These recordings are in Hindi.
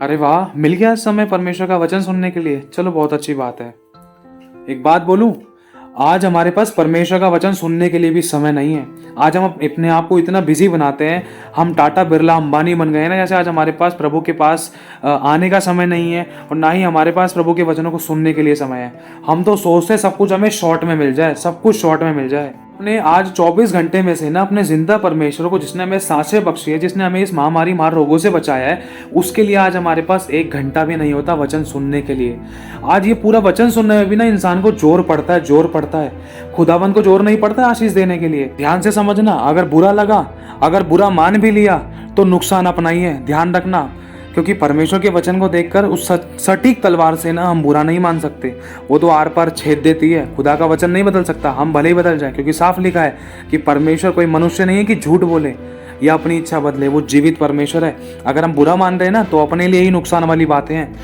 अरे वाह, मिल गया समय परमेश्वर का वचन सुनने के लिए। चलो, बहुत अच्छी बात है। एक बात बोलूं, आज हमारे पास परमेश्वर का वचन सुनने के लिए भी समय नहीं है। आज हम अपने आप को इतना बिजी बनाते हैं, हम टाटा बिरला अंबानी बन गए हैं ना, जैसे आज हमारे पास प्रभु के पास आने का समय नहीं है और ना ही हमारे पास प्रभु के वचनों को सुनने के लिए समय है। हम तो सोचते हैं सब कुछ हमें शॉर्ट में मिल जाए, सब कुछ शॉर्ट में मिल जाए। अपने आज 24 घंटे में से ना अपने जिंदा परमेश्वर को, जिसने हमें सांसें बख्शी है, जिसने हमें इस महामारी मार रोगों से बचाया है, उसके लिए आज हमारे पास 1 घंटा भी नहीं होता वचन सुनने के लिए। आज ये पूरा वचन सुनने में भी ना इंसान को जोर पड़ता है, जोर पड़ता है। खुदावन को जोर नहीं पड़ता आशीष देने के लिए। ध्यान से समझना, अगर बुरा लगा, अगर बुरा मान भी लिया तो नुकसान अपना ही है, ध्यान रखना। क्योंकि परमेश्वर के वचन को देखकर उस सटीक तलवार से ना हम बुरा नहीं मान सकते। वो तो आर पार छेद देती है। खुदा का वचन नहीं बदल सकता, हम भले ही बदल जाए, क्योंकि साफ लिखा है कि परमेश्वर कोई मनुष्य नहीं है कि झूठ बोले या अपनी इच्छा बदले। वो जीवित परमेश्वर है। अगर हम बुरा मान रहे हैं ना, तो अपने लिए ही नुकसान वाली बातें हैं।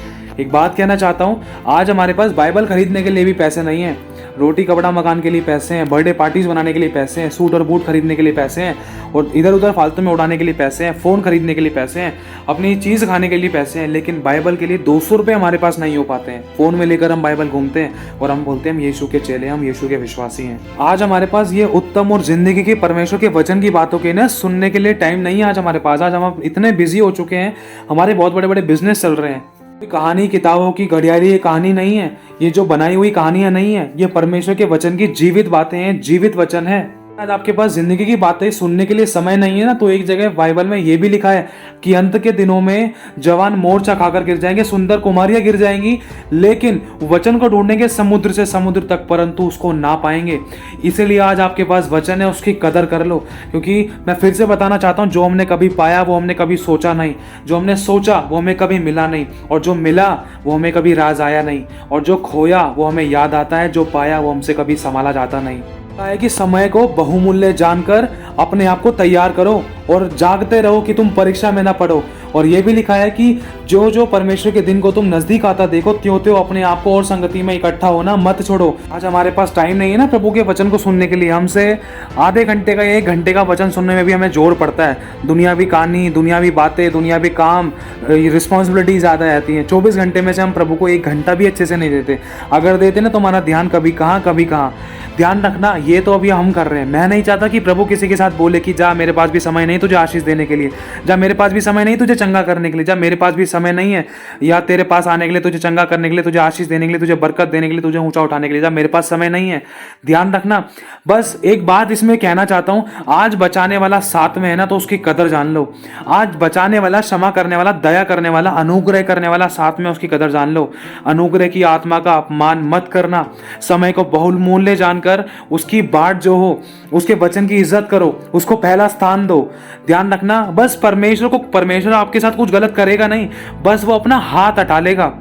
एक बात कहना चाहता हूँ, आज हमारे पास बाइबल खरीदने के लिए भी पैसे नहीं हैं, रोटी कपड़ा मकान के लिए पैसे हैं, बर्थडे पार्टीज बनाने के लिए पैसे हैं, सूट और बूट खरीदने के लिए पैसे हैं, और इधर उधर फालतू में उड़ाने के लिए पैसे हैं, फ़ोन खरीदने के लिए पैसे हैं, अपनी चीज़ खाने के लिए पैसे हैं। लेकिन बाइबल के लिए 200 रुपये हमारे पास नहीं हो पाते हैं। फ़ोन में लेकर हम बाइबल घूमते हैं और हम बोलते हैं हम यीशु के चेले, हम यीशु के विश्वासी हैं। आज हमारे पास ये उत्तम और जिंदगी के परमेश्वर के वचन की बातों के ना सुनने के लिए टाइम नहीं है आज हमारे पास। आज हम इतने बिजी हो चुके हैं, हमारे बहुत बड़े बड़े बिजनेस चल रहे हैं। कहानी किताबों की घड़ियाली ये कहानी नहीं है, ये जो बनाई हुई कहानियां नहीं है, ये परमेश्वर के वचन की जीवित बातें हैं, जीवित वचन है। आज आपके पास जिंदगी की बातें सुनने के लिए समय नहीं है ना, तो एक जगह बाइबल में ये भी लिखा है कि अंत के दिनों में जवान मोर्चा खाकर गिर जाएंगे, सुंदर कुमारियां गिर जाएंगी, लेकिन वचन को ढूंढेंगे समुद्र से समुद्र तक, परंतु उसको ना पाएंगे। इसीलिए आज आपके पास वचन है, उसकी कदर कर लो। क्योंकि मैं फिर से बताना चाहता हूँ, जो हमने कभी पाया वो हमने कभी सोचा नहीं, जो हमने सोचा वो हमें कभी मिला नहीं, और जो मिला वो हमें कभी राज आया नहीं, और जो खोया वो हमें याद आता है, जो पाया वो हमसे कभी संभाला जाता नहीं। है कि समय को बहुमूल्य जानकर अपने आप को तैयार करो और जागते रहो कि तुम परीक्षा में ना पड़ो। और ये भी लिखा है कि जो जो परमेश्वर के दिन को तुम नजदीक आता देखो, त्यों त्यों अपने आप को और संगति में इकट्ठा होना मत छोड़ो। आज हमारे पास टाइम नहीं है ना प्रभु के वचन को सुनने के लिए। हमसे आधे घंटे का 1 घंटे का वचन सुनने में भी हमें जोर पड़ता है। दुनियावी कहानी, दुनियावी बातें, दुनियावी काम, रिस्पॉन्सिबिलिटी ज़्यादा आती हैं। 24 घंटे में से हम प्रभु को 1 घंटा भी अच्छे से नहीं देते। अगर देते ना तो हमारा ध्यान कभी कहाँ कभी कहाँ। ध्यान रखना, ये तो अभी हम कर रहे हैं। मैं नहीं चाहता कि प्रभु किसी के साथ बोले कि जा मेरे पास भी समय नहीं तुझे आशीष देने के लिए, जा मेरे पास भी समय नहीं तुझे चंगा करने के लिए, जा मेरे पास भी समय नहीं है या तेरे पास आने के लिए, तुझे चंगा करने के लिए, तुझे आशीष देने के लिए, तुझे बरकत देने के लिए, तुझे ऊंचा उठाने के लिए, जा मेरे पास समय नहीं है। ध्यान रखना। बस एक बात इसमें कहना चाहता हूं, आज बचाने वाला साथ में है ना, तो उसकी कदर जान लो। आज बचाने वाला, क्षमा करने वाला, दया करने वाला, अनुग्रह करने वाला साथ में, उसकी कदर जान लो। अनुग्रह की आत्मा का अपमान मत करना। समय को बहुमूल्य जानकर उसकी बाट जो हो, उसके वचन की इज्जत करो, उसको पहला स्थान दो। ध्यान रखना, बस परमेश्वर आपके साथ कुछ गलत करेगा नहीं, बस वो अपना हाथ हटा लेगा।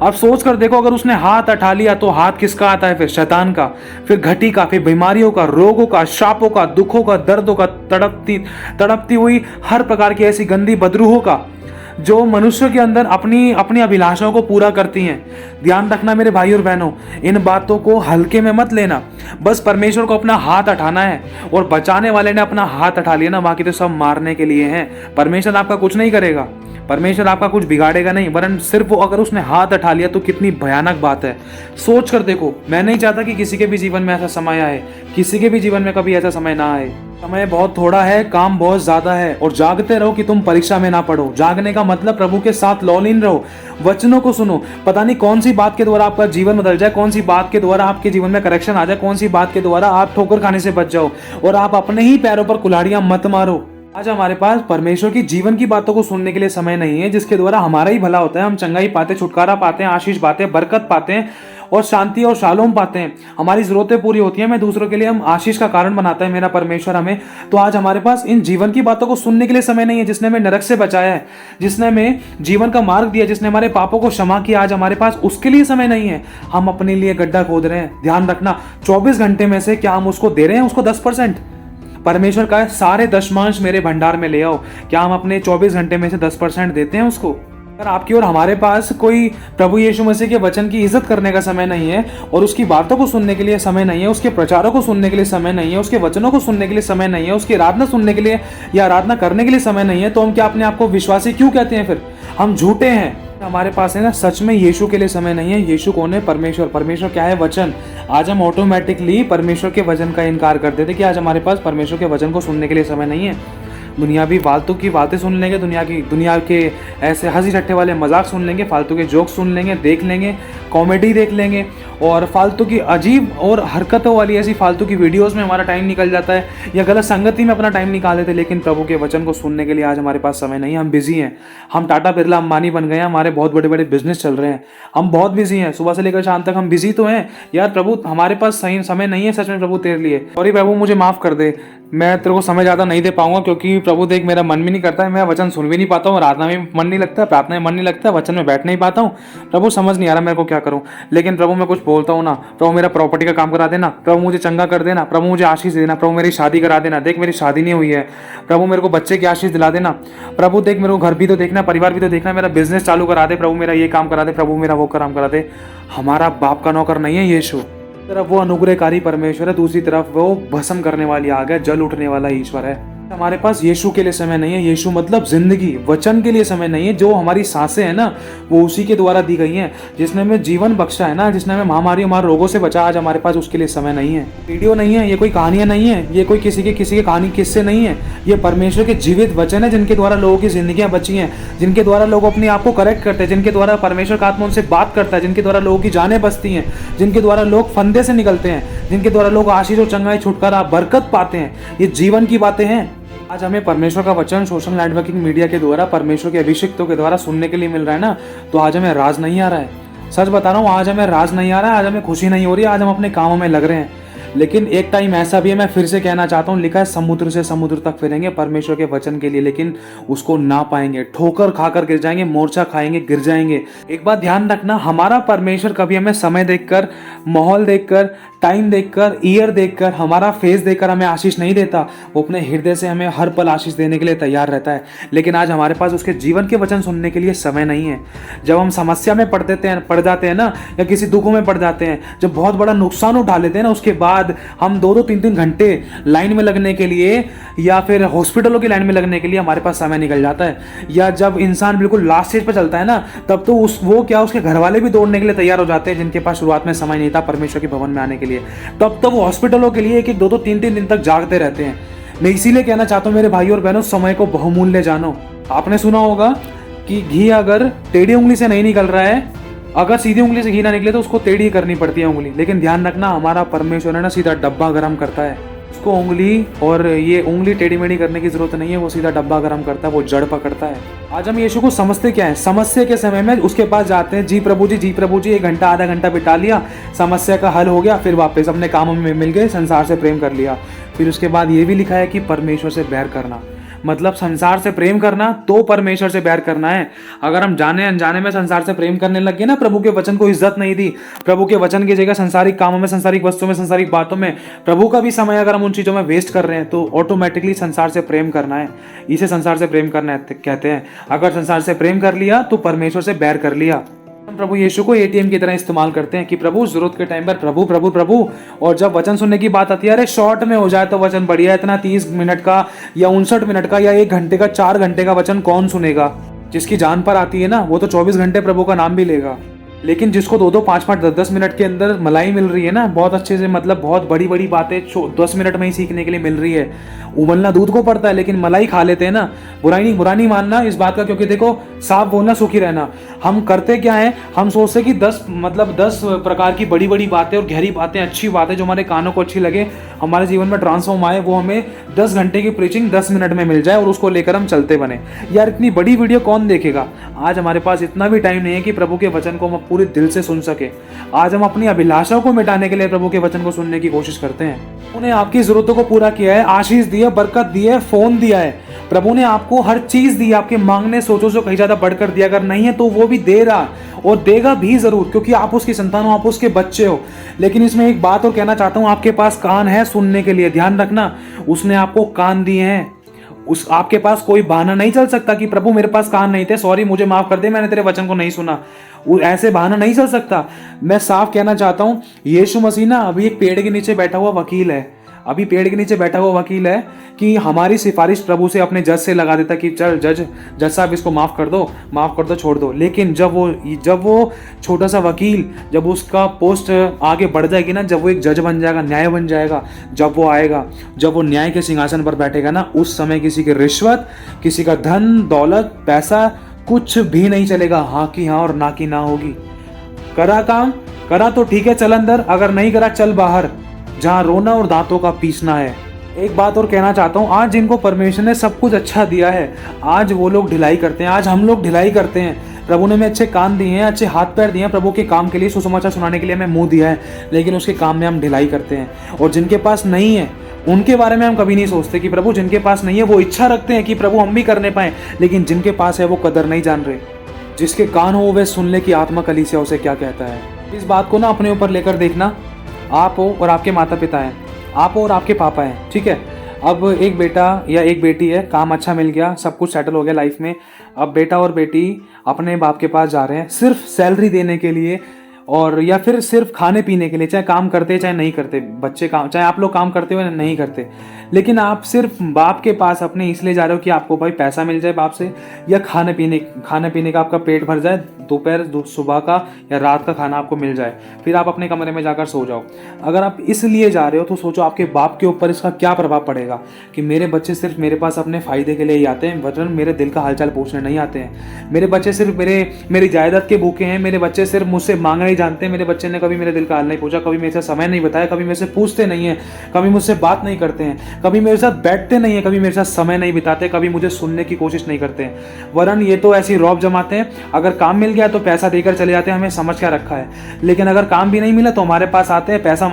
अब सोच कर देखो, अगर उसने हाथ हटा लिया तो हाथ किसका आता है? फिर शैतान का, फिर घटी का, फिर बीमारियों का, रोगों का, शापों का, दुखों का, दर्दों का, तड़पती हुई हर प्रकार की ऐसी गंदी बदरूहों का, जो मनुष्य के अंदर अपनी अपनी अभिलाषाओं को पूरा करती हैं। ध्यान रखना मेरे भाई और बहनों, इन बातों को हल्के में मत लेना। बस परमेश्वर को अपना हाथ हटाना है, और बचाने वाले ने अपना हाथ हटा लिया ना, बाकी तो सब मारने के लिए हैं। परमेश्वर आपका कुछ नहीं करेगा, परमेश्वर आपका कुछ बिगाड़ेगा नहीं, वरन सिर्फ वो अगर उसने हाथ हटा लिया तो कितनी भयानक बात है। सोच कर देखो। मैं नहीं चाहता कि किसी के भी जीवन में ऐसा समय आए, किसी के भी जीवन में कभी ऐसा समय ना आए। समय बहुत थोड़ा है, काम बहुत ज्यादा है, और जागते रहो कि तुम परीक्षा में ना पड़ो। जागने का मतलब प्रभु के साथ लौलीन रहो, वचनों को सुनो। पता नहीं कौन सी बात के द्वारा आपका जीवन बदल जाए, कौन सी बात के द्वारा आपके जीवन में करेक्शन आ जाए, कौन सी बात के द्वारा आप ठोकर खाने से बच जाओ और आप अपने ही पैरों पर कुल्हाड़ियां मत मारो। आज हमारे पास परमेश्वर की जीवन की बातों को सुनने के लिए समय नहीं है, जिसके द्वारा हमारा ही भला होता है। हम चंगाई पाते, छुटकारा पाते हैं, आशीष पाते हैं, बरकत पाते हैं, और शांति और शालोम पाते हैं। हमारी जरूरतें पूरी होती हैं, मैं दूसरों के लिए हम आशीष का कारण बनाता है मेरा परमेश्वर हमें। तो आज हमारे पास इन जीवन की बातों को सुनने के लिए समय नहीं है। जिसने हमें नरक से बचाया है, जिसने हमें जीवन का मार्ग दिया, जिसने हमारे पापों को क्षमा किया, आज हमारे पास उसके लिए समय नहीं है। हम अपने लिए गड्ढा खोद रहे हैं। ध्यान रखना, 24 घंटे में से क्या हम उसको दे रहे हैं? उसको 10%। परमेश्वर का सारे दशमांश मेरे भंडार में ले आओ। क्या हम अपने 24 घंटे में से 10% देते हैं उसको? अगर आपकी और हमारे पास कोई प्रभु यीशु मसीह के वचन की इज्जत करने का समय नहीं है, और उसकी बातों को सुनने के लिए समय नहीं है, उसके प्रचारों को सुनने के लिए समय नहीं है, उसके वचनों को सुनने के लिए समय नहीं है, उसकी आराधना सुनने के लिए या आराधना करने के लिए समय नहीं है, तो हम क्या अपने आप को विश्वासी क्यों कहते हैं? फिर हम झूठे हैं। हमारे पास है ना, सच में यीशु के लिए समय नहीं है। यीशु कौन है? परमेश्वर। परमेश्वर क्या है? वचन। आज हम ऑटोमेटिकली परमेश्वर के वचन का इनकार कर देते कि आज हमारे पास परमेश्वर के वचन को सुनने के लिए समय नहीं है। दुनियावी फालतू की बातें सुन लेंगे, दुनिया के ऐसे हंसी ठट्ठे वाले मजाक सुन लेंगे, फालतू के जोक सुन लेंगे, देख लेंगे, कॉमेडी देख लेंगे, और फालतू की अजीब और हरकतों वाली ऐसी फालतू की वीडियोस में हमारा टाइम निकल जाता है, या गलत संगति में अपना टाइम निकाल देते। लेकिन प्रभु के वचन को सुनने के लिए आज हमारे पास समय नहीं है। हम बिजी हैं। हम टाटा बिरला अंबानी बन गए हैं, हमारे बहुत बड़े बड़े बिजनेस चल रहे हैं, हम बहुत बिजी हैं। सुबह से लेकर शाम तक हम बिजी तो हैं यार। प्रभु हमारे पास सही समय नहीं है सच में प्रभु तेरे लिए। सॉरी प्रभु, मुझे माफ़ कर दे, मैं तेरे को समय ज़्यादा नहीं दे पाऊंगा, क्योंकि प्रभु देख मेरा मन भी नहीं करता है, मैं वचन सुन भी नहीं पाता हूँ, आराधना में मन नहीं लगता, प्रार्थना में मन नहीं लगता, वचन में बैठ नहीं पाता हूँ। प्रभु समझ नहीं आ रहा मेरे को क्या करूँ। लेकिन प्रभु मैं कुछ बोलता हूँ ना, प्रभु मेरा प्रॉपर्टी का काम करा देना, प्रभु मुझे चंगा कर देना, प्रभु मुझे आशीष देना, प्रभु मेरी शादी करा देना। देख मेरी शादी नहीं हुई है, प्रभु मेरे को बच्चे की आशीष दिला देना। प्रभु देख मेरे को घर भी तो देखना, परिवार भी तो देखना, मेरा बिजनेस चालू करा दे, प्रभु मेरा ये काम करा दे, प्रभु मेरा वो काम करा दे। हमारा बाप का नौकर नहीं है यीशु। तरफ वो अनुग्रहकारी परमेश्वर है, दूसरी तरफ वो भस्म करने वाली आग है, जल उठने वाला ईश्वर है। हमारे पास यीशु के लिए समय नहीं है। यीशु मतलब जिंदगी, वचन के लिए समय नहीं है। जो हमारी सांसें हैं ना, वो उसी के द्वारा दी गई हैं। जिसने हमें जीवन बख्शा है ना, जिसने हमें महामारी हमारे रोगों से बचा, आज हमारे पास उसके लिए समय नहीं है। वीडियो नहीं है, ये कोई कहानियां नहीं है, ये कोई किसी के कहानी किस्से नहीं है। ये परमेश्वर के जीवित वचन है, जिनके द्वारा लोगों की जिंदगियां बची हैं, जिनके द्वारा लोग अपने आप को करेक्ट करते हैं, जिनके द्वारा परमेश्वर का आत्मा उनसे बात करता है, जिनके द्वारा लोगों की जानें बचती हैं, जिनके द्वारा लोग फंदे से निकलते हैं, जिनके द्वारा लोग आशीष और चंगाई, छुटकारा, बरकत पाते हैं। ये जीवन की बातें हैं। आज हमें परमेश्वर का वचन सोशल नेटवर्किंग मीडिया के द्वारा, परमेश्वर के अभिषिक्तों के द्वारा सुनने के लिए मिल रहा है ना, तो आज हमें राज नहीं आ रहा है। सच बता रहा हूँ, आज हमें राज नहीं आ रहा है, आज हमें खुशी नहीं हो रही है, आज हम अपने कामों में लग रहे हैं। लेकिन एक टाइम ऐसा भी है, मैं फिर से कहना चाहता हूँ, लिखा है समुद्र से समुद्र तक फिरेंगे परमेश्वर के वचन के लिए, लेकिन उसको ना पाएंगे, ठोकर खाकर गिर जाएंगे, मोर्चा खाएंगे, गिर जाएंगे। एक बात ध्यान रखना, हमारा परमेश्वर कभी हमें समय देखकर, माहौल देखकर, टाइम देखकर, ईयर देखकर, हमारा फेस देखकर हमें आशीष नहीं देता। वो अपने हृदय से हमें हर पल आशीष देने के लिए तैयार रहता है। लेकिन आज हमारे पास उसके जीवन के वचन सुनने के लिए समय नहीं है। जब हम समस्या में पड़ जाते हैं ना, या किसी दुखों में पड़ जाते हैं, जब बहुत बड़ा नुकसान उठा लेते हैं ना, उसके बाद हम 2-2, 3-3 घंटे लाइन में लगने के लिए, या फिर हॉस्पिटलों की लाइन में लगने के लिए हमारे पास समय निकल जाता है। या जब इंसान बिल्कुल लास्ट स्टेज पर चलता है ना, तब तो उसके घर वाले भी दौड़ने के लिए तैयार हो जाते हैं, जिनके पास शुरुआत में समय नहीं था परमेश्वर के भवन में आने के लिए। तब तो वो हॉस्पिटलों के लिए 1-1, 2-2, 3-3 दिन तक जागते रहते हैं। मैं इसीलिए कहना चाहता हूँ मेरे भाई और बहनों, समय को बहुमूल्य जानो। आपने सुना होगा कि घी अगर टेढ़ी उंगली से नहीं निकल रहा है, अगर सीधी उंगली से घी ना निकले तो उसको टेढ़ी करनी पड़ती है उंगली। लेकिन ध्यान रखना, हमारा परमेश्वर है ना, सीधा डब्बा गर्म करता है। उसको उंगली और ये उंगली टेढ़ी मेढ़ी करने की जरूरत नहीं है, वो सीधा डब्बा गर्म करता है, वो जड़ पकड़ता है। आज हम यीशु को समझते क्या है? समस्या के समय में उसके पास जाते हैं, जी प्रभु जी, जी प्रभु जी, 1 घंटा आधा घंटा बिता लिया, समस्या का हल हो गया, फिर वापस अपने कामों में मिल गए, संसार से प्रेम कर लिया। फिर उसके बाद ये भी लिखा है कि परमेश्वर से बैर करना, मतलब संसार से प्रेम करना तो परमेश्वर से बैर करना है। अगर हम जाने अनजाने में संसार से प्रेम करने लग गए ना, प्रभु के वचन को इज्जत नहीं दी, प्रभु के वचन की जगह संसारिक कामों में, संसारिक वस्तुओं में, संसारिक बातों में प्रभु का भी समय अगर हम उन चीजों में वेस्ट कर रहे हैं, तो ऑटोमेटिकली संसार से प्रेम करना है। इसे संसार से प्रेम करना कहते हैं। अगर संसार से प्रेम कर लिया तो परमेश्वर से बैर कर लिया। हम प्रभु यीशु को एटीएम की तरह इस्तेमाल करते हैं कि प्रभु जरूरत के टाइम पर प्रभु प्रभु प्रभु, और जब वचन सुनने की बात आती है, अरे शॉर्ट में हो जाए तो वचन बढ़िया, इतना 30 मिनट का या 59 मिनट का या 1 घंटे का, 4 घंटे का वचन कौन सुनेगा? जिसकी जान पर आती है ना, वो तो 24 घंटे प्रभु का नाम भी लेगा। लेकिन जिसको 2-2, 5-5, 10-10 मिनट के अंदर मलाई मिल रही है ना, बहुत अच्छे से, मतलब बहुत बड़ी बड़ी बातें 10 मिनट में ही सीखने के लिए मिल रही है। उबलना दूध को पड़ता है, लेकिन मलाई खा लेते हैं ना। बुरा नहीं मानना इस बात का, क्योंकि देखो, साफ बोलना सुखी रहना। हम करते क्या है, हम सोचते कि 10 प्रकार की बड़ी बड़ी बातें और गहरी बातें, अच्छी बातें जो हमारे कानों को अच्छी लगे, हमारे जीवन में ट्रांसफॉर्म आए, वो हमें 10 घंटे की प्रीचिंग 10 मिनट में मिल जाए और उसको लेकर हम चलते बने। यार इतनी बड़ी वीडियो कौन देखेगा? आज हमारे पास इतना भी टाइम नहीं है कि प्रभु के वचन को हम पूरे दिल से सुन सके। आज हम अपनी अभिलाषाओं को मिटाने के लिए प्रभु के वचन को सुनने की कोशिश करते हैं। उन्हें आपकी जरूरतों को पूरा किया है, आशीष दी है, बरकत दी है, फोन दिया है, प्रभु ने आपको हर चीज दी, आपके मांगने सोचों से कहीं ज्यादा बढ़कर दिया। अगर नहीं है तो वो भी दे रहा और देगा भी जरूर, क्योंकि आप उसकी संतान हो, आप उसके बच्चे हो। लेकिन इसमें एक बात और कहना चाहता हूं, आपके पास कान है सुनने के लिए। ध्यान रखना, उसने आपको कान दिए हैं। आपके पास कोई बहाना नहीं चल सकता कि प्रभु मेरे पास कान नहीं थे, सॉरी मुझे माफ कर दे, मैंने तेरे वचन को नहीं सुना। ऐसे बहाना नहीं चल सकता। मैं साफ कहना चाहता हूं, यीशु मसीह ना अभी एक पेड़ के नीचे बैठा हुआ वकील है। अभी पेड़ के नीचे बैठा हुआ वकील है कि हमारी सिफारिश प्रभु से अपने जज से लगा देता कि चल जज साहब इसको माफ़ कर दो, छोड़ दो। लेकिन जब वो छोटा सा वकील, जब उसका पोस्ट आगे बढ़ जाएगी ना, जब वो एक जज बन जाएगा, न्याय बन जाएगा, जब वो आएगा, जब वो न्याय के सिंहासन पर बैठेगा ना, उस समय किसी की रिश्वत, किसी का धन दौलत पैसा कुछ भी नहीं चलेगा। हाँ की हाँ और ना की ना होगी। करा काम करा तो ठीक है, चल अंदर, अगर नहीं करा चल बाहर, जहाँ रोना और दांतों का पीसना है। एक बात और कहना चाहता हूँ, आज जिनको परमेश्वर ने सब कुछ अच्छा दिया है, आज वो लोग ढिलाई करते हैं, आज हम लोग ढिलाई करते हैं। प्रभु ने हमें अच्छे कान दिए हैं, अच्छे हाथ पैर दिए हैं, प्रभु के काम के लिए, सुसमाचार सुनाने के लिए हमें मुंह दिया है, लेकिन उसके काम में हम ढिलाई करते हैं। और जिनके पास नहीं है उनके बारे में हम कभी नहीं सोचते कि प्रभु जिनके पास नहीं है वो इच्छा रखते हैं कि प्रभु हम भी करने पाए, लेकिन जिनके पास है वो कदर नहीं जान रहे। जिसके कान हो वे सुन ले कि आत्मा कलीसिया उसे क्या कहता है। इस बात को ना अपने ऊपर लेकर देखना, आप हो और आपके माता पिता हैं, आप हो और आपके पापा हैं, ठीक है। अब एक बेटा या एक बेटी है, काम अच्छा मिल गया, सब कुछ सेटल हो गया लाइफ में। अब बेटा और बेटी अपने बाप के पास जा रहे हैं सिर्फ सैलरी देने के लिए, और या फिर सिर्फ खाने पीने के लिए, चाहे काम करते चाहे नहीं करते बच्चे काम, चाहे आप लोग काम करते हो या नहीं करते, लेकिन आप सिर्फ बाप के पास अपने इसलिए जा रहे हो कि आपको भाई पैसा मिल जाए बाप से, या खाने पीने का आपका पेट भर जाए, दोपहर सुबह का या रात का खाना आपको मिल जाए, फिर आप अपने कमरे में जाकर सो जाओ। अगर आप इसलिए जा रहे हो तो सोचो आपके बाप के ऊपर इसका क्या प्रभाव पड़ेगा कि मेरे बच्चे सिर्फ मेरे पास अपने फायदे के लिए ही आते हैं, वरन मेरे दिल का हालचाल पूछने नहीं आते हैं। मेरे बच्चे सिर्फ मेरी जायदाद के भूखे हैं, मेरे बच्चे सिर्फ मुझसे मांगना ही जानते हैं, मेरे बच्चे ने कभी मेरे दिल का हाल नहीं पूछा, कभी मेरे से समय नहीं बताया, कभी मेरे से पूछते नहीं है, कभी मुझसे बात नहीं करते हैं, कभी मेरे साथ बैठते नहीं है, कभी मेरे साथ समय नहीं बिताते, कभी मुझे सुनने की कोशिश नहीं करते हैं। वरन ये तो ऐसी रौब जमाते हैं, अगर काम मिल गया तो पैसा देकर चले जाते हैं, हमें समझ क्या रखा है। लेकिन अगर काम भी नहीं मिला तो हमारे पास आते हैं, पैसा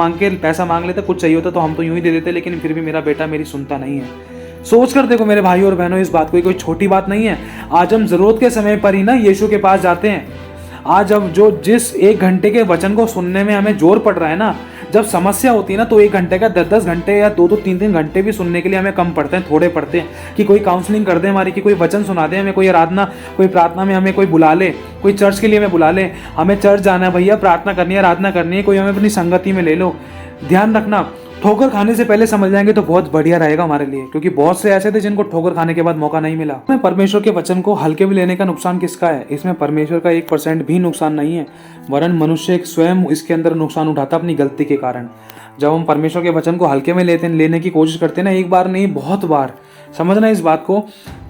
मांग लेते, कुछ चाहिए होता तो हम तो यूं ही दे देते, लेकिन फिर भी मेरा बेटा मेरी सुनता नहीं है। सोच कर देखो मेरे भाई और बहनों, इस बात कोई छोटी बात नहीं है। आज हम जरूरत के समय पर ही ना यीशु के पास जाते हैं। आज अब जिस 1 घंटे के वचन को सुनने में हमें जोर पड़ रहा है ना, जब समस्या होती है ना, तो 1 घंटे का 10-10 घंटे या 2-2 3-3 घंटे भी सुनने के लिए हमें कम पड़ते हैं, थोड़े पड़ते हैं कि कोई काउंसलिंग कर दे हमारी, कि कोई वचन सुना दे हमें, कोई आराधना, कोई प्रार्थना में हमें कोई बुला ले, कोई चर्च के लिए हमें बुला ले, हमें चर्च जाना है भैया, प्रार्थना करनी है, आराधना करनी है, कोई हमें अपनी संगति में ले लो। ध्यान रखना, ठोकर खाने से पहले समझ जाएंगे तो बहुत बढ़िया रहेगा हमारे लिए, क्योंकि बहुत से ऐसे थे जिनको ठोकर खाने के बाद मौका नहीं मिला। इसमें परमेश्वर के वचन को हल्के में लेने का नुकसान किसका है? इसमें परमेश्वर का 1% भी नुकसान नहीं है, वरन मनुष्य स्वयं इसके अंदर नुकसान उठाता अपनी गलती के कारण। जब हम परमेश्वर के वचन को हल्के में लेने की कोशिश करते हैं ना, एक बार नहीं बहुत बार, समझना इस बात को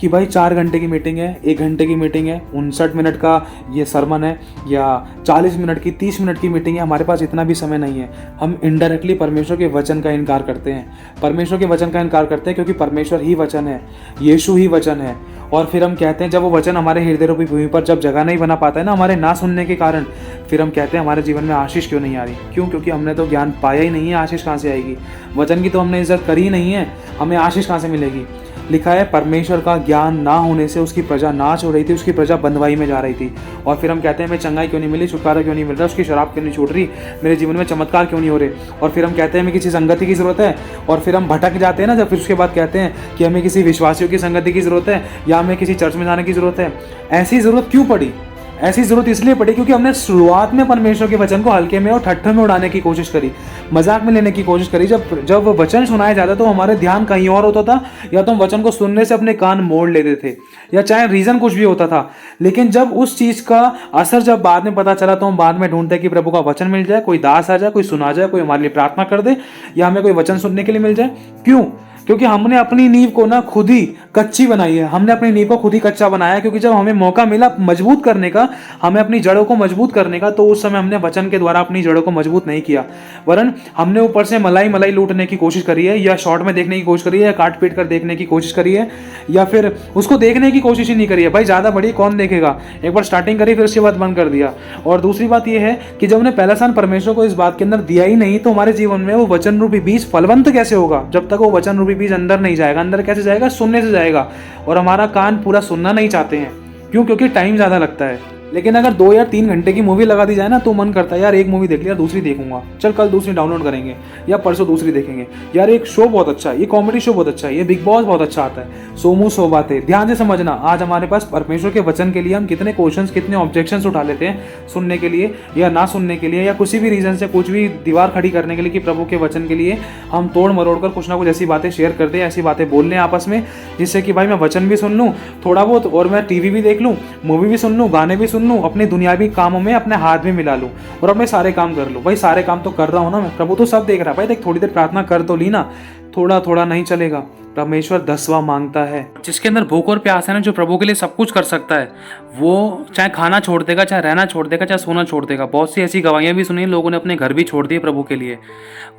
कि भाई 4 घंटे की मीटिंग है, 1 घंटे की मीटिंग है, 59 मिनट का ये सरमन है, या 40 मिनट की 30 मिनट की मीटिंग है, हमारे पास इतना भी समय नहीं है। हम इनडायरेक्टली परमेश्वर के वचन का इनकार करते हैं, परमेश्वर के वचन का इनकार करते हैं, क्योंकि परमेश्वर ही वचन है, यीशु ही वचन है। और फिर हम कहते हैं, जब वो वचन हमारे हृदय रूपी भूमि पर जब जगह नहीं बना पाता है ना, हमारे ना सुनने के कारण, फिर हम कहते हैं हमारे जीवन में आशीष क्यों नहीं आ रही। क्यों? क्योंकि हमने तो ज्ञान पाया ही नहीं है, आशीष कहाँ से आएगी? वचन की तो हमने इज्जत करी ही नहीं है, हमें आशीष कहाँ से मिलेगी? लिखा है, परमेश्वर का ज्ञान ना होने से उसकी प्रजा नाच हो रही थी, उसकी प्रजा बंधुआई में जा रही थी। और फिर हम कहते हैं हमें चंगाई क्यों नहीं मिली, छुटकारा क्यों नहीं मिल रहा, उसकी शराब क्यों नहीं छूट रही, मेरे जीवन में चमत्कार क्यों नहीं हो रहे। और फिर हम कहते हैं हमें किसी संगति की जरूरत है, और फिर हम भटक जाते हैं ना, जब फिर उसके बाद कहते हैं कि हमें किसी विश्वासियों की संगति की जरूरत है, या हमें किसी चर्च में जाने की जरूरत है। ऐसी जरूरत क्यों पड़ी? ऐसी जरूरत इसलिए पड़ी क्योंकि हमने शुरुआत में परमेश्वर के वचन को हल्के में और ठट्ठे में उड़ाने की कोशिश करी, मजाक में लेने की कोशिश करी। जब वचन सुनाया जाता तो हमारे ध्यान कहीं और होता था, या तो हम वचन को सुनने से अपने कान मोड़ लेते थे, या चाहे रीजन कुछ भी होता था। लेकिन जब उस चीज का असर जब बाद में पता चला, तो हम बाद में ढूंढते कि प्रभु का वचन मिल जाए, कोई दास आ जाए, कोई सुना जाए, कोई हमारे लिए प्रार्थना कर दे, या हमें कोई वचन सुनने के लिए मिल जाए। क्यों? क्योंकि हमने अपनी नींव को ना खुद ही कच्ची बनाई है, हमने अपनी नींव को खुद ही कच्चा बनाया। क्योंकि जब हमें मौका मिला मजबूत करने का, हमें अपनी जड़ों को मजबूत करने का, तो उस समय हमने वचन के द्वारा अपनी जड़ों को मजबूत नहीं किया, वरन हमने ऊपर से मलाई लूटने की कोशिश करी है, या शॉर्ट में देखने की कोशिश करी है, या काट पीट कर देखने की कोशिश करी है, या फिर उसको देखने की कोशिश ही नहीं करी है। भाई ज़्यादा बड़ी कौन देखेगा? एक बार स्टार्टिंग करी, फिर उसके बाद बंद कर दिया। और दूसरी बात यह है कि जब हमने पहला स्थान परमेश्वर को इस बात के अंदर दिया ही नहीं, तो हमारे जीवन में वो वचन रूपी बीज फलवंत कैसे होगा? जब तक वो वचन रूपी बीज अंदर नहीं जाएगा। अंदर कैसे जाएगा? सुनने से जाएगा। और हमारा कान पूरा सुनना नहीं चाहते हैं। क्यों? क्योंकि टाइम ज़्यादा लगता है। लेकिन अगर 2 या 3 घंटे की मूवी लगा दी जाए ना तो मन करता है यार एक मूवी देख लिया दूसरी देखूंगा, चल कल दूसरी डाउनलोड करेंगे या परसों दूसरी देखेंगे। यार एक शो बहुत अच्छा है, ये कॉमेडी शो बहुत अच्छा है, ये बिग बॉस बहुत अच्छा आता है, सोमू सो बातें। ध्यान से समझना, आज हमारे पास परमेश्वर के वचन के लिए हम कितने क्वेश्चंस कितने ऑब्जेक्शंस उठा लेते हैं सुनने के लिए या ना सुनने के लिए, या किसी भी रीजन से कुछ भी दीवार खड़ी करने के लिए कि प्रभु के वचन के लिए हम तोड़ मरोड़ कर कुछ ना कुछ ऐसी बातें शेयर कर दें, ऐसी बातें बोल लें आपस में, जिससे कि भाई मैं वचन भी सुन लूँ थोड़ा बहुत और मैं टीवी भी देख लूँ, मूवी भी सुन लूँ, गाने भी सुन लूँ, अपने दुनियावी कामों में अपने हाथ भी मिला लूँ और अपने सारे काम कर लूँ। भाई सारे काम तो कर रहा हूँ ना मैं, प्रभु तो सब देख रहा है। भाई देख थोड़ी देर प्रार्थना कर तो ली ना, थोड़ा थोड़ा नहीं चलेगा। परमेश्वर 10वां मांगता है। जिसके अंदर भूख और प्यास है ना, जो प्रभु के लिए सब कुछ कर सकता है, वो चाहे खाना छोड़ देगा, चाहे रहना छोड़ देगा, चाहे सोना छोड़ देगा। बहुत सी ऐसी गवाहियां भी सुनी, लोगों ने अपने घर भी छोड़ दिए प्रभु के लिए।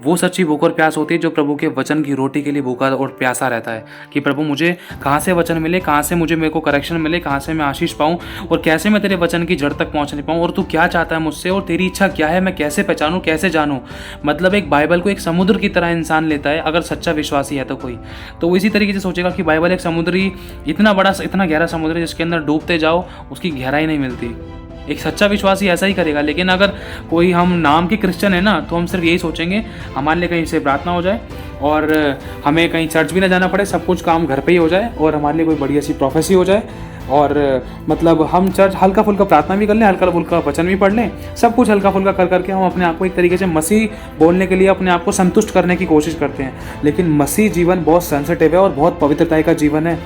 वो सच्ची भूख और प्यास होती है जो प्रभु के वचन की रोटी के लिए भूखा और प्यासा रहता है कि प्रभु मुझे कहाँ से वचन मिले, कहाँ से मुझे मेरे को करेक्शन मिले, कहाँ से मैं आशीष पाऊँ और कैसे मैं तेरे वचन की जड़ तक पहुँचने पाऊँ, और तू क्या चाहता है मुझसे और तेरी इच्छा क्या है, मैं कैसे पहचानूँ, कैसे जानूँ। मतलब एक बाइबल को एक समुद्र की तरह इंसान लेता है अगर सच्चा विश्वासी है तो कोई, तो वो इसी तरीके से सोचेगा कि बाइबल एक समुद्री इतना बड़ा इतना गहरा समुद्र है जिसके अंदर डूबते जाओ उसकी गहराई नहीं मिलती। एक सच्चा विश्वासी ऐसा ही करेगा। लेकिन अगर कोई हम नाम के क्रिश्चियन है ना, तो हम सिर्फ यही सोचेंगे हमारे लिए कहीं से प्रार्थना हो जाए और हमें कहीं चर्च भी ना जाना पड़े, सब कुछ काम घर पे ही हो जाए और हमारे लिए कोई बढ़िया सी प्रोफेसी हो जाए और मतलब हम चर्च हल्का फुल्का प्रार्थना भी कर लें, हल्का फुल्का वचन भी पढ़ लें, सब कुछ हल्का फुल्का कर करके हम अपने आप को एक तरीके से मसीह बोलने के लिए अपने आप को संतुष्ट करने की कोशिश करते हैं। लेकिन मसीह जीवन बहुत सेंसिटिव है और बहुत पवित्रता का जीवन है,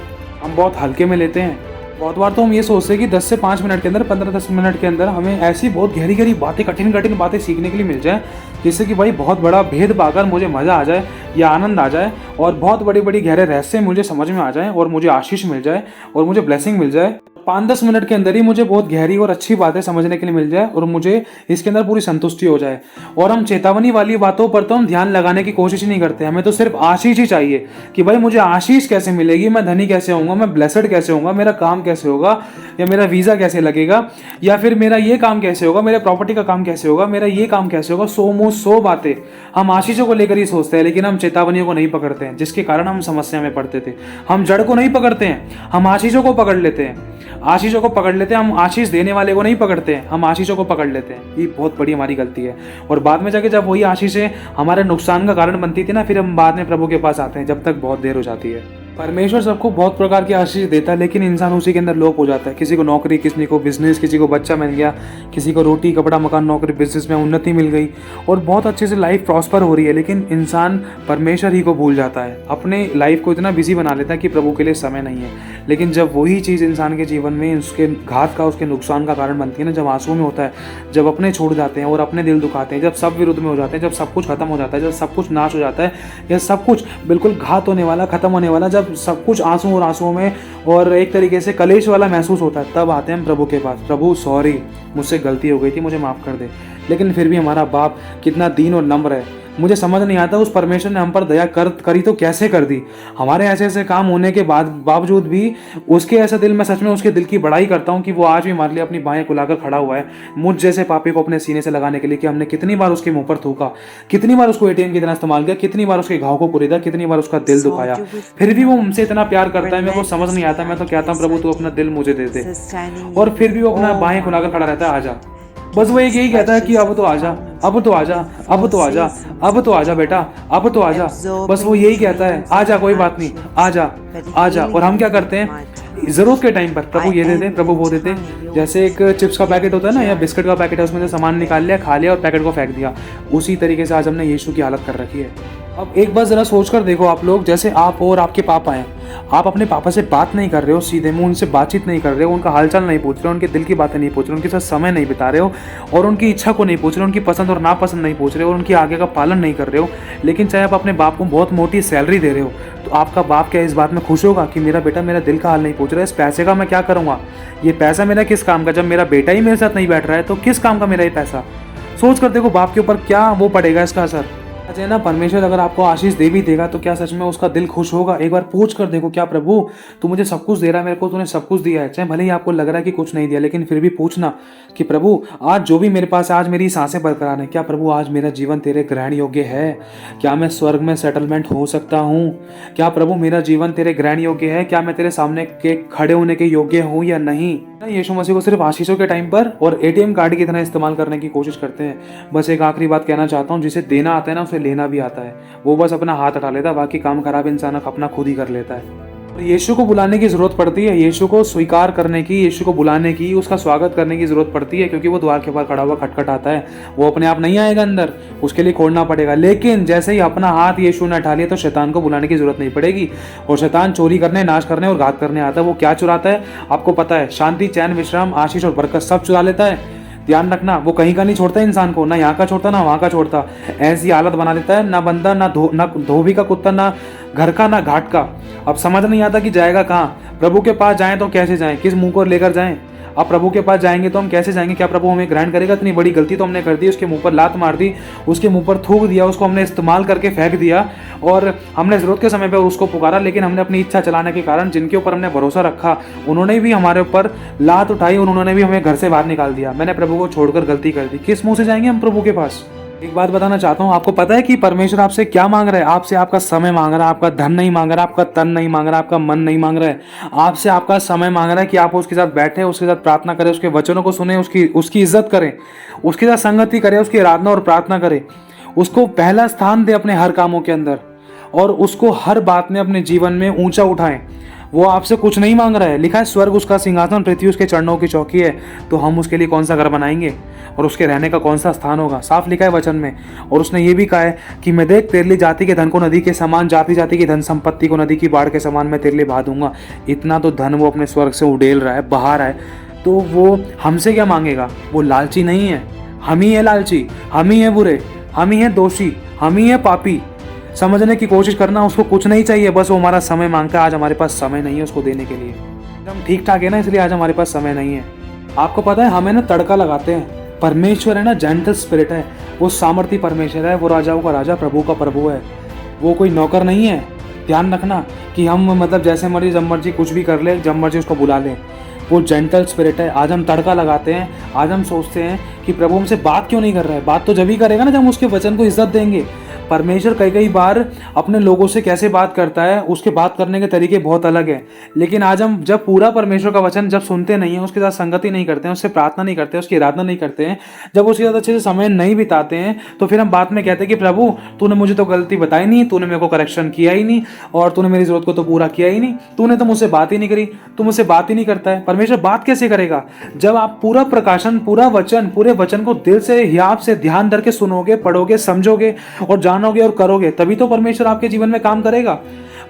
हम बहुत हल्के में लेते हैं। बहुत बार तो हम ये सोचते हैं कि 10 से 5 मिनट के अंदर 15-10 मिनट के अंदर हमें ऐसी बहुत गहरी गहरी बातें कठिन कठिन बातें सीखने के लिए मिल जाए जिससे कि भाई बहुत बड़ा भेद पाकर मुझे मज़ा आ जाए या आनंद आ जाए और बहुत बड़ी बड़ी गहरे रहस्य मुझे समझ में आ जाए और मुझे आशीष मिल जाए और मुझे ब्लेसिंग मिल जाए। 5-10 मिनट के अंदर ही मुझे बहुत गहरी और अच्छी बातें समझने के लिए मिल जाए और मुझे इसके अंदर पूरी संतुष्टि हो जाए। और हम चेतावनी वाली बातों पर तो हम ध्यान लगाने की कोशिश ही नहीं करते, हमें तो सिर्फ आशीष ही चाहिए कि भाई मुझे आशीष कैसे मिलेगी, मैं धनी कैसे होऊंगा, मैं ब्लेसड कैसे होऊंगा, मेरा काम कैसे होगा, या मेरा वीज़ा कैसे लगेगा, या फिर मेरा ये काम कैसे होगा, मेरे प्रॉपर्टी का काम कैसे होगा, मेरा ये काम कैसे होगा। 100 बातें हम आशीषों को लेकर ही सोचते हैं, लेकिन हम चेतावनियों को नहीं पकड़ते हैं, जिसके कारण हम समस्या में पड़ते थे। हम जड़ को नहीं पकड़ते हैं, हम आशीषों को पकड़ लेते हैं, आशीषों को पकड़ लेते हैं, हम आशीष देने वाले को नहीं पकड़ते हैं, हम आशीषों को पकड़ लेते हैं। ये बहुत बड़ी हमारी गलती है। और बाद में जाके जब वही आशीषें हमारे नुकसान का कारण बनती थी ना, फिर हम बाद में प्रभु के पास आते हैं, जब तक बहुत देर हो जाती है। परमेश्वर सबको बहुत प्रकार की आशीष देता है, लेकिन इंसान उसी के अंदर लोप हो जाता है। किसी को नौकरी, किसी को बिजनेस, किसी को बच्चा मिल गया, किसी को रोटी कपड़ा मकान नौकरी बिजनेस में उन्नति मिल गई और बहुत अच्छे से लाइफ प्रॉस्पर हो रही है, लेकिन इंसान परमेश्वर ही को भूल जाता है, अपने लाइफ को इतना बिजी बना लेता है कि प्रभु के लिए समय नहीं है। लेकिन जब वही चीज़ इंसान के जीवन में उसके घात का, उसके नुकसान का कारण बनती है ना, जब आंसू में होता है, जब अपने छोड़ जाते हैं और अपने दिल दुखाते हैं, जब सब विरुद्ध में हो जाते हैं, जब सब कुछ खत्म हो जाता है, जब सब कुछ नाश हो जाता है, या सब कुछ बिल्कुल घात होने वाला, खत्म होने वाला, जब सब कुछ आंसू और आंसुओं में और एक तरीके से कलेश वाला महसूस होता है, तब आते हैं हम प्रभु के पास। प्रभु सॉरी, मुझसे गलती हो गई थी, मुझे माफ़ कर दे। लेकिन फिर भी हमारा बाप कितना दीन और नम्र है। मुझे समझ नहीं आता उस परमेश्वर ने हम पर दया करी तो कैसे कर दी। हमारे ऐसे ऐसे काम होने के बावजूद भी उसके ऐसा दिल, मैं सच में उसके दिल की बड़ाई करता हूँ कि वो आज भी हमारे लिए अपनी बाहें फुलाकर खड़ा हुआ है, मुझ जैसे पापी को अपने सीने से लगाने के लिए। कि हमने कितनी बार उसके मुंह पर थूका, कितनी बार उसको ATM की तरह इस्तेमाल किया, कितनी बार उसके घाव को कुरेदा, कितनी बार उसका दिल दुखाया, फिर भी वो हमसे इतना प्यार करता है। मेरे को समझ नहीं आता। मैं तो कहता हूँ प्रभु तू अपना दिल मुझे दे दे, और फिर भी वो अपना बाहें फुलाकर खड़ा रहता है, आजा। बस वो एक यही कहता है कि अब तो आजा, अब तो आजा, अब तो आजा, अब तो आजा बेटा, अब तो आजा। बस वो यही कहता है, आजा, कोई बात नहीं, आजा आजा। और हम क्या करते हैं, जरूरत के टाइम पर प्रभु ये देते, प्रभु वो देते। जैसे एक चिप्स का पैकेट होता है ना, या बिस्किट का पैकेट है, उसमें से सामान निकाल लिया, खा लिया और पैकेट को फेंक दिया। उसी तरीके से आज हमने यीशु की हालत कर रखी है। अब एक बार जरा सोच कर देखो आप लोग, जैसे आप और आपके पापा हैं, आप अपने पापा से बात नहीं कर रहे हो, सीधे मुंह उनसे बातचीत नहीं कर रहे हो, उनका हालचाल नहीं पूछ रहे हो, उनके दिल की बातें नहीं पूछ रहे हो, उनके साथ समय नहीं बिता रहे हो और उनकी इच्छा को नहीं पूछ रहे हो, उनकी पसंद और नापसंद नहीं पूछ रहे हो और उनकी आज्ञा का पालन नहीं कर रहे हो। लेकिन चाहे आप अपने बाप को बहुत मोटी सैलरी दे रहे हो, तो आपका बाप क्या इस बात में खुश होगा कि मेरा बेटा मेरा दिल का हाल नहीं पूछ रहा है, इस पैसे का मैं क्या करूँगा, ये पैसा मेरा किस काम का, जब मेरा बेटा ही मेरे साथ नहीं बैठ रहा है तो किस काम का मेरा ये पैसा। सोच कर देखो बाप के ऊपर क्या वो पड़ेगा इसका असर। आज है ना, परमेश्वर अगर आपको आशीष दे भी देगा तो क्या सच में उसका दिल खुश होगा? एक बार पूछ कर देखो, क्या प्रभु तू मुझे सब कुछ दे रहा है, मेरे को तूने सब कुछ दिया है, चाहे भले ही आपको लग रहा है कि कुछ नहीं दिया, लेकिन फिर भी पूछना कि प्रभु आज जो भी मेरे पास है, आज मेरी सांसें बरकरार है, क्या प्रभु आज मेरा जीवन तेरे ग्रहण योग्य है? क्या मैं स्वर्ग में सेटलमेंट हो सकता हूँ? क्या प्रभु मेरा जीवन तेरे ग्रहण योग्य है? क्या मैं तेरे सामने के खड़े होने के योग्य हूँ या नहीं? यीशु मसीह को सिर्फ आशीषों के टाइम पर और एटीएम कार्ड की तरह इस्तेमाल करने की कोशिश करते हैं। बस एक आखिरी बात कहना चाहता हूँ, जिसे देना आता है ना उसे लेना भी आता है। वो बस अपना हाथ हटा लेता है, बाकी काम खराब इंसान अपना खुद ही कर लेता है। और यीशु को बुलाने की जरूरत पड़ती है, यीशु को स्वीकार करने की, यीशु को बुलाने की, उसका स्वागत करने की जरूरत पड़ती है, क्योंकि वो द्वार के बाहर खड़ा हुआ खटखटाता है। वो अपने आप नहीं आएगा अंदर, उसके लिए खोलना पड़ेगा। लेकिन जैसे ही अपना हाथ यीशु ने उठा लिया तो शैतान को बुलाने की जरूरत नहीं पड़ेगी। और शैतान चोरी करने, नाश करने और घात करने आता है। वो क्या चुराता है आपको पता है? शांति, चैन, विश्राम, आशीष और बरकत सब चुरा लेता है। ध्यान रखना, वो कहीं का नहीं छोड़ता इंसान को, ना यहाँ का छोड़ता ना वहाँ का छोड़ता। ऐसी हालत बना देता है, ना बंदा, ना धोबी का कुत्ता, ना घर का, ना घाट का। अब समझ नहीं आता कि जाएगा कहाँ। प्रभु के पास जाएं तो कैसे जाएं, किस मुंह को लेकर जाएं? अब प्रभु के पास जाएंगे तो हम कैसे जाएंगे? क्या प्रभु हमें ग्रहण करेगा? इतनी बड़ी गलती तो हमने कर दी, उसके मुंह पर लात मार दी, उसके मुंह पर थूक दिया, उसको हमने इस्तेमाल करके फेंक दिया, और हमने ज़रूरत के समय पर उसको पुकारा, लेकिन हमने अपनी इच्छा चलाने के कारण जिनके ऊपर हमने भरोसा रखा उन्होंने भी हमारे ऊपर लात उठाई और उन्होंने भी हमें घर से बाहर निकाल दिया। मैंने प्रभु को छोड़कर गलती कर दी। किस मुंह से जाएंगे हम प्रभु के पास? एक बात बताना चाहता हूँ, आपको पता है कि परमेश्वर आपसे क्या मांग रहा है? आपसे आपका समय मांग रहा है, आपका धन नहीं मांग रहा है, आपका तन नहीं मांग रहा है, आपका मन नहीं मांग रहा है। आपसे आपका समय मांग रहा है कि आप उसके साथ बैठे, उसके साथ प्रार्थना करें, उसके वचनों को सुने, उसकी इज्जत करें, उसके साथ संगति करें, उसकी आराधना और प्रार्थना करें, उसको पहला स्थान दे अपने हर कामों के अंदर, और उसको हर बात में अपने जीवन में ऊंचा उठाएं। वो आपसे कुछ नहीं मांग रहा है। लिखा है स्वर्ग उसका सिंहासन, पृथ्वी उसके चरणों की चौकी है। तो हम उसके लिए कौन सा घर बनाएंगे और उसके रहने का कौन सा स्थान होगा? साफ लिखा है वचन में। और उसने ये भी कहा है कि मैं देख तेरे लिए जाति के धन को नदी के समान, जाति जाति की धन संपत्ति को नदी की बाढ़ के समान मैं तेरे लिए बहा दूंगा। इतना तो धन वो अपने स्वर्ग से उड़ेल रहा है, बहा रहा है, तो वो हमसे क्या मांगेगा? वो लालची नहीं है, हम ही है लालची, हम ही है बुरे, हम ही है दोषी, हम ही है पापी। समझने की कोशिश करना, उसको कुछ नहीं चाहिए, बस वो हमारा समय मांगता है। आज हमारे पास समय नहीं है उसको देने के लिए। हम ठीक ठाक है ना, इसलिए आज हमारे पास समय नहीं है। आपको पता है हमें ना तड़का लगाते हैं। परमेश्वर है ना, जेंटल स्पिरिट है, वो सामर्थी परमेश्वर है, वो राजाओं का राजा, प्रभु का प्रभु है, वो कोई नौकर नहीं है। ध्यान रखना कि हम मतलब जैसे मर्जी जब मर्जी कुछ भी कर ले, जब मर्जी उसको बुला लें। वो जेंटल स्पिरिट है। आज हम तड़का लगाते हैं, आज हम सोचते हैं कि प्रभु हमसे बात क्यों नहीं कर रहा है। बात तो जब ही करेगा ना जब हम उसके वचन को इज्जत देंगे। परमेश्वर कई बार अपने लोगों से कैसे बात करता है, उसके बात करने के तरीके बहुत अलग हैं। लेकिन आज हम जब पूरा परमेश्वर का वचन जब सुनते नहीं हैं, उसके साथ संगति नहीं करते हैं, उससे प्रार्थना नहीं करते हैं, उसकी आराधना नहीं करते हैं, जब उसके साथ अच्छे से समय नहीं बिताते हैं, तो फिर हम बाद में कहते हैं कि प्रभु तूने मुझे तो गलती बताई नहीं, तूने मेरे को करेक्शन किया ही नहीं, और तूने मेरी जरूरत को तो पूरा किया ही नहीं, तूने तो मुझसे बात ही नहीं करी, तू मुझसे बात ही नहीं करता है। परमेश्वर बात कैसे करेगा? जब आप पूरा प्रकाशन, पूरा वचन, पूरे वचन को दिल से, हियाव से ध्यान धर के सुनोगे, पढ़ोगे, समझोगे और जानोगे और करोगे, तभी तो परमेश्वर आपके जीवन में काम करेगा।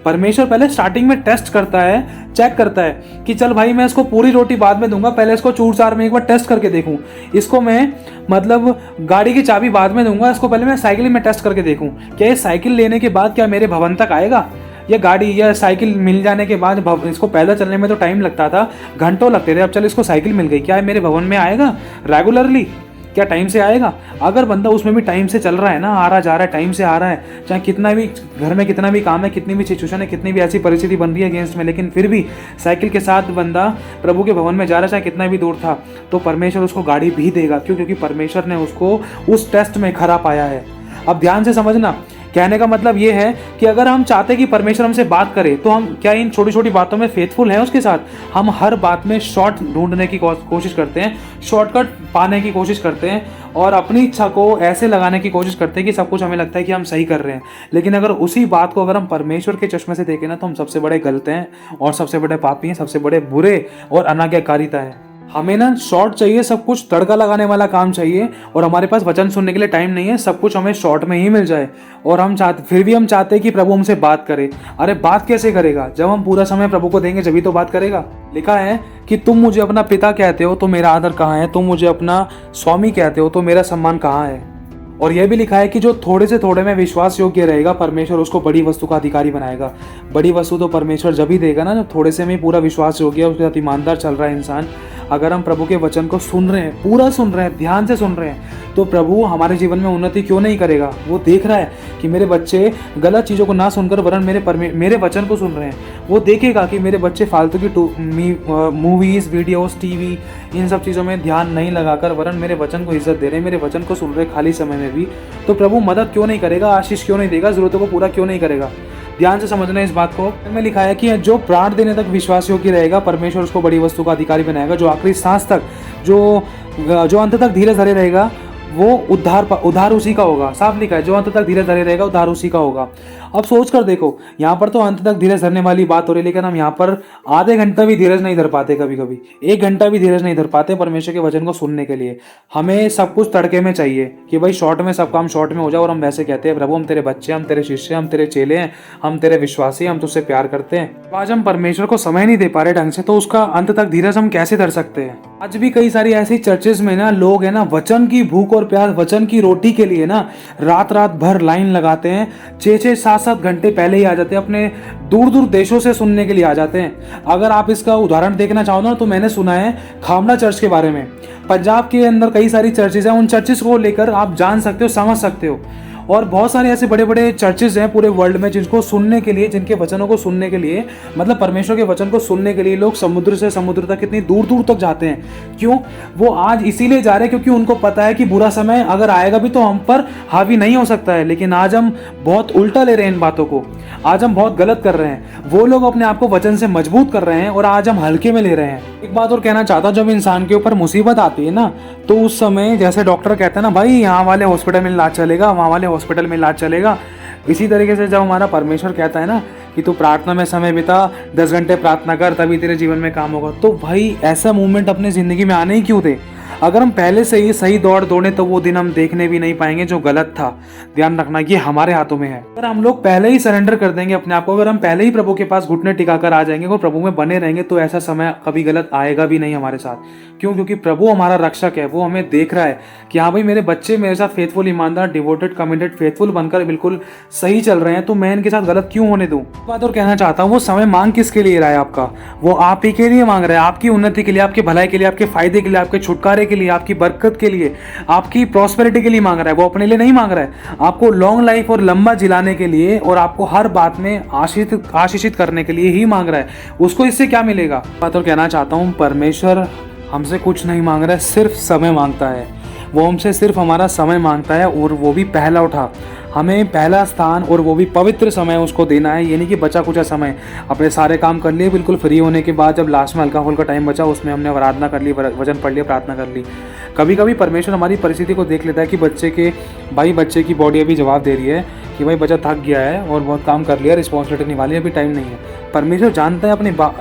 परमेश्वर पहले स्टार्टिंग में टेस्ट करता है, चेक करता है कि चल भाई मैं इसको पूरी रोटी बाद में दूंगा, पहले इसको चूर चार में एक बार टेस्ट करके देखूं। इसको मैं मतलब गाड़ी की चाबी बाद में दूंगा, इसको पहले मैं साइकिल में टेस्ट करके देखूं, क्या ये साइकिल लेने के बाद क्या मेरे भवन तक आएगा? या गाड़ी या साइकिल मिल जाने के बाद, इसको पैदल चलने में तो टाइम लगता था, घंटों लगते थे, अब चल इसको साइकिल मिल गई, क्या मेरे भवन में आएगा रेगुलरली? क्या टाइम से आएगा? अगर बंदा उसमें भी टाइम से चल रहा है ना, आ रहा जा रहा है, टाइम से आ रहा है, चाहे कितना भी घर में कितना भी काम है, कितनी भी सिचुएशन है, कितनी भी ऐसी परिस्थिति बन रही है अगेंस्ट में, लेकिन फिर भी साइकिल के साथ बंदा प्रभु के भवन में जा रहा है, चाहे कितना भी दूर था, तो परमेश्वर उसको गाड़ी भी देगा। क्यों? क्योंकि परमेश्वर ने उसको उस टेस्ट में खरा पाया है। अब ध्यान से समझना, कहने का मतलब ये है कि अगर हम चाहते कि परमेश्वर हमसे बात करे, तो हम क्या इन छोटी छोटी बातों में फेथफुल हैं उसके साथ? हम हर बात में शॉर्ट ढूंढने की कोशिश करते हैं, शॉर्टकट पाने की कोशिश करते हैं, और अपनी इच्छा को ऐसे लगाने की कोशिश करते हैं कि सब कुछ हमें लगता है कि हम सही कर रहे हैं। लेकिन अगर उसी बात को अगर हम परमेश्वर के चश्मे से देखें ना, तो हम सबसे बड़े गलत हैं और सबसे बड़े पापी हैं, सबसे बड़े बुरे और अनाज्ञाकारिता है। हमें ना शॉर्ट चाहिए, सब कुछ तड़का लगाने वाला काम चाहिए, और हमारे पास वचन सुनने के लिए टाइम नहीं है, सब कुछ हमें शॉर्ट में ही मिल जाए। और हम चाहते, फिर भी हम चाहते हैं कि प्रभु हमसे बात करे। अरे बात कैसे करेगा? जब हम पूरा समय प्रभु को देंगे जब तो बात करेगा। लिखा है कि तुम मुझे अपना पिता कहते हो तो मेरा आदर कहाँ है, तुम मुझे अपना स्वामी कहते हो तो मेरा सम्मान कहाँ है। और यह भी लिखा है कि जो थोड़े से थोड़े में विश्वास योग्य रहेगा, परमेश्वर उसको बड़ी वस्तु का अधिकारी बनाएगा। बड़ी वस्तु तो परमेश्वर जब ही देगा ना, जब थोड़े से में पूरा विश्वास योग्य है, उसके साथ ईमानदार चल रहा है इंसान। अगर हम प्रभु के वचन को सुन रहे हैं, पूरा सुन रहे हैं, ध्यान से सुन रहे हैं, तो प्रभु हमारे जीवन में उन्नति क्यों नहीं करेगा? वो देख रहा है कि मेरे बच्चे गलत चीज़ों को ना सुनकर वरन मेरे वचन को सुन रहे हैं। वो देखेगा कि मेरे बच्चे फालतू की मूवीज़, वीडियोस, टीवी, इन सब चीज़ों में ध्यान नहीं लगाकर वरन मेरे वचन को इज्जत दे रहे हैं, मेरे वचन को सुन रहे खाली समय में भी। तो प्रभु मदद क्यों नहीं करेगा? आशीष क्यों नहीं देगा? ज़रूरतों को पूरा क्यों नहीं करेगा? ध्यान से समझना इस बात को। में लिखा है कि जो प्राण देने तक विश्वासियों की रहेगा, परमेश्वर उसको बड़ी वस्तु का अधिकारी बनाएगा। जो आखिरी सांस तक, जो अंत तक धीरज धरे रहेगा, वो उद्धार उसी का होगा। साफ लिखा है, जो अंत तक धीरज धरे रहेगा उद्धार उसी का होगा। अब सोच कर देखो, यहाँ पर तो अंत तक धीरज धरने वाली बात हो रही है, लेकिन हम यहाँ पर आधे घंटा भी धीरज नहीं धर पाते, कभी कभी 1 घंटा भी धीरज नहीं धर पाते परमेश्वर के वचन को सुनने के लिए। हमें सब कुछ तड़के में चाहिए कि भाई शॉर्ट में सब काम शॉर्ट में हो जाए, और हम वैसे कहते हैं प्रभु हम तेरे बच्चे, हम तेरे शिष्य, हम तेरे चेले हैं, हम तेरे विश्वासी, हम तुझसे प्यार करते हैं। आज हम परमेश्वर को समय नहीं दे पा रहे ढंग से, तो उसका अंत तक धीरज हम कैसे धर सकते हैं? आज भी कई सारी ऐसी चर्चेज में ना लोग है ना वचन की भूख और प्यास, वचन की रोटी के लिए ना रात रात भर लाइन लगाते हैं, 6-6, 7-7 घंटे पहले ही आ जाते हैं, अपने दूर दूर देशों से सुनने के लिए आ जाते हैं। अगर आप इसका उदाहरण देखना चाहो ना, तो मैंने सुना है खामड़ा चर्च के बारे में। पंजाब के अंदर कई सारी चर्चेज हैं, उन चर्चेज को लेकर आप जान सकते हो, समझ सकते हो। और बहुत सारे ऐसे बड़े बड़े चर्चेज हैं पूरे वर्ल्ड में जिनको सुनने के लिए, जिनके वचनों को सुनने के लिए, मतलब परमेश्वर के वचन को सुनने के लिए लोग समुद्र से समुद्र तक, कितनी दूर दूर तक जाते हैं। क्यों? वो आज इसीलिए जा रहे हैं क्योंकि उनको पता है कि बुरा समय अगर आएगा भी तो हम पर हावी नहीं हो सकता है। लेकिन आज हम बहुत उल्टा ले रहे हैं इन बातों को, आज हम बहुत गलत कर रहे हैं। वो लोग अपने आप को वचन से मजबूत कर रहे हैं और आज हम हल्के में ले रहे हैं। एक बात और कहना चाहता हूँ, जब इंसान के ऊपर मुसीबत आती है ना, तो उस समय जैसे डॉक्टर कहते हैं ना, भाई यहाँ वाले हॉस्पिटल में इलाज चलेगा, वहाँ वाले हॉस्पिटल में इलाज चलेगा, इसी तरीके से जब हमारा परमेश्वर कहता है ना कि तू प्रार्थना में समय बिता, 10 घंटे प्रार्थना कर, तभी तेरे जीवन में काम होगा, तो भाई ऐसा मूवमेंट अपनी जिंदगी में आने ही क्यों दे? अगर हम पहले से ही सही दौड़े तो वो दिन हम देखने भी नहीं पाएंगे जो गलत था। ध्यान रखना ये हमारे हाथों में है। अगर हम लोग पहले ही सरेंडर कर देंगे अपने आप को, अगर हम पहले ही प्रभु के पास घुटने टिकाकर आ जाएंगे और प्रभु में बने रहेंगे, तो ऐसा समय कभी गलत आएगा भी नहीं हमारे साथ। क्यों? क्योंकि प्रभु हमारा रक्षक है। वो हमें देख रहा है कि हाँ भाई मेरे बच्चे मेरे साथ फेथफुल, ईमानदार, डिवोटेड, कमिटेड, फेथफुल बनकर बिल्कुल सही चल रहे हैं, तो मैं इनके साथ गलत क्यों होने दूं? बात और कहना चाहता हूँ, वो समय मांग किसके लिए रहा है आपका? वो आप ही के लिए मांग रहा है, आपकी उन्नति के लिए, आपके भलाई के लिए, आपके फायदे के लिए, आपके छुटकारे के लिए, आपकी बरकत के लिए, आपकी प्रॉस्पेरिटी के लिए मांग रहा है। वो अपने लिए नहीं मांग रहा है, आपको लॉन्ग लाइफ और लंबा जिलाने के लिए और आपको हर बात में आशीषित करने के लिए ही मांग रहा है। उसको इससे क्या मिलेगा? बात और कहना चाहता हूँ, परमेश्वर हमसे कुछ नहीं मांग रहा है, सिर्फ समय मांगता है। वो हमसे सिर्फ हमारा समय मांगता है, और वो भी पहला उठा। हमें पहला स्थान और वो भी पवित्र समय उसको देना है। ये नहीं कि बचा कुचा समय अपने सारे काम कर लिए, बिल्कुल फ्री होने के बाद जब लास्ट में हल्का फुल्का टाइम बचा उसमें हमने आराधना कर ली, वचन पढ़ लिया, प्रार्थना कर ली। कभी कभी परमेश्वर हमारी परिस्थिति को देख लेता है कि बच्चे की बॉडी अभी जवाब दे रही है कि भाई बच्चा थक गया है और बहुत काम कर लिया, रिस्पॉन्सिबिलिटी निभा ली, अभी टाइम नहीं है। परमेश्वर जानता है,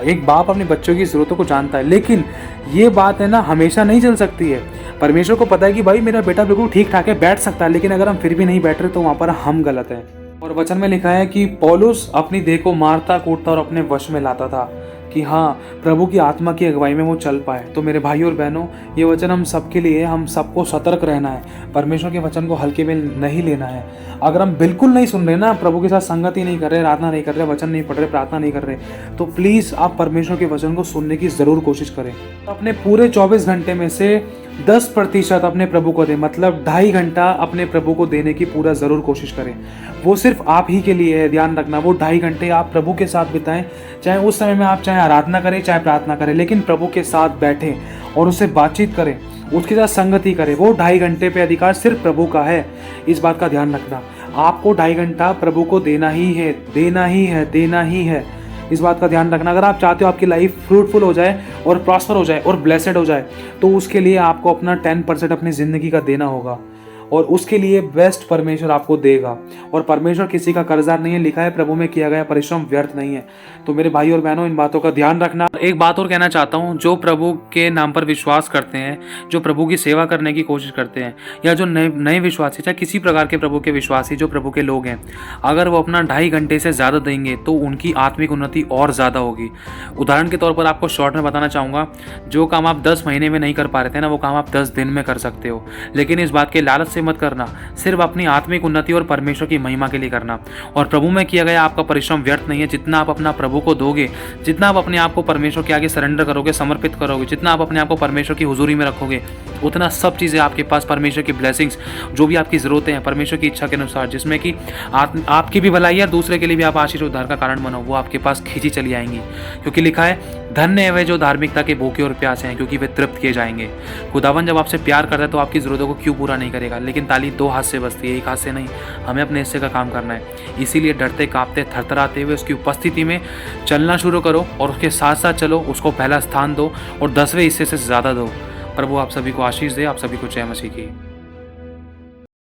एक बाप अपने बच्चों की ज़रूरतों को जानता है। लेकिन ये बात है ना हमेशा नहीं चल सकती है। परमेश्वर को पता है कि भाई मेरा बेटा बिल्कुल ठीक ठाक है, बैठ सकता है, लेकिन अगर हम फिर भी नहीं बैठ रहे तो वहाँ पर हम गलत हैं। और वचन में लिखा है कि पौलुस अपनी देह को मारता कूटता और अपने वश में लाता था कि हाँ प्रभु की आत्मा की अगुवाई में वो चल पाए। तो मेरे भाई और बहनों, ये वचन हम सबके लिए, हम सबको सतर्क रहना है, परमेश्वर के वचन को हल्के में नहीं लेना है। अगर हम बिल्कुल नहीं सुन रहे ना, प्रभु के साथ संगति नहीं कर रहे, आराधना नहीं कर रहे, वचन नहीं पढ़ रहे, प्रार्थना नहीं कर रहे, तो प्लीज़ आप परमेश्वर के वचन को सुनने की ज़रूर कोशिश करें। अपने पूरे 24 घंटे में से 10% अपने प्रभु को दें, मतलब 2.5 घंटा अपने प्रभु को देने की पूरा ज़रूर कोशिश करें। वो सिर्फ आप ही के लिए है, ध्यान रखना। वो 2.5 घंटे आप प्रभु के साथ बिताएं, चाहे उस समय में आप चाहे आराधना करें चाहे प्रार्थना करें, लेकिन प्रभु के साथ बैठें और उससे बातचीत करें, उसके साथ संगति करें। वो 2.5 घंटे पे अधिकार सिर्फ प्रभु का है, इस बात का ध्यान रखना। आपको 2.5 घंटा प्रभु को देना ही है, देना ही है, देना ही है, इस बात का ध्यान रखना। अगर आप चाहते हो आपकी लाइफ फ्रूटफुल हो जाए और प्रॉस्पर हो जाए और ब्लेसेड हो जाए, तो उसके लिए आपको अपना 10% अपनी ज़िंदगी का देना होगा, और उसके लिए बेस्ट परमेश्वर आपको देगा। और परमेश्वर किसी का कर्जदार नहीं है, लिखा है प्रभु में किया गया परिश्रम व्यर्थ नहीं है। तो मेरे भाई और बहनों, इन बातों का ध्यान रखना। एक बात और कहना चाहता हूँ, जो प्रभु के नाम पर विश्वास करते हैं, जो प्रभु की सेवा करने की कोशिश करते हैं, या जो नए विश्वासी, चाहे किसी प्रकार के प्रभु के विश्वासी, जो प्रभु के लोग हैं, अगर वो अपना 2.5 घंटे से ज़्यादा देंगे तो उनकी आत्मिक उन्नति और ज़्यादा होगी। उदाहरण के तौर पर आपको शॉर्ट में बताना चाहूँगा, जो काम आप 10 महीने में नहीं कर पा रहे थे ना, वो काम आप 10 दिन में कर सकते हो। लेकिन इस बात के लालच से मत करना, सिर्फ अपनी आत्मिक उन्नति और परमेश्वर की महिमा के लिए करना। और प्रभु में किया गया आपका परिश्रम व्यर्थ नहीं है। जितना आप अपना प्रभु को दोगे, जितना आप अपने आप को परमेश्वर के आगे सरेंडर करोगे, समर्पित करोगे, जितना आप अपने आप को परमेश्वर की हुजूरी में रखोगे, उतना सब चीज़ें आपके पास, परमेश्वर की ब्लेसिंग्स, जो भी आपकी ज़रूरतें हैं परमेश्वर की इच्छा के अनुसार, जिसमें कि आपकी भी भलाई है, दूसरे के लिए भी आप आशीष उद्धार का कारण बनो, वो आपके पास खींची चली आएंगी। क्योंकि लिखा है, धन्य है वे जो धार्मिकता के भूखे और प्यासे हैं, क्योंकि वे तृप्त किए जाएंगे। खुदावन जब आपसे प्यार करता है तो आपकी ज़रूरतों को क्यों पूरा नहीं करेगा? लेकिन ताली दो हाथ से बजती है, एक हाथ से नहीं। हमें अपने हिस्से का काम करना है। इसीलिए डरते कांपते थरथराते हुए उसकी उपस्थिति में चलना शुरू करो और उसके साथ साथ चलो, उसको पहला स्थान दो और 10वें हिस्से से ज़्यादा दो। प्रभु आप सभी को आशीष दे, आप सभी को जय मसीह की।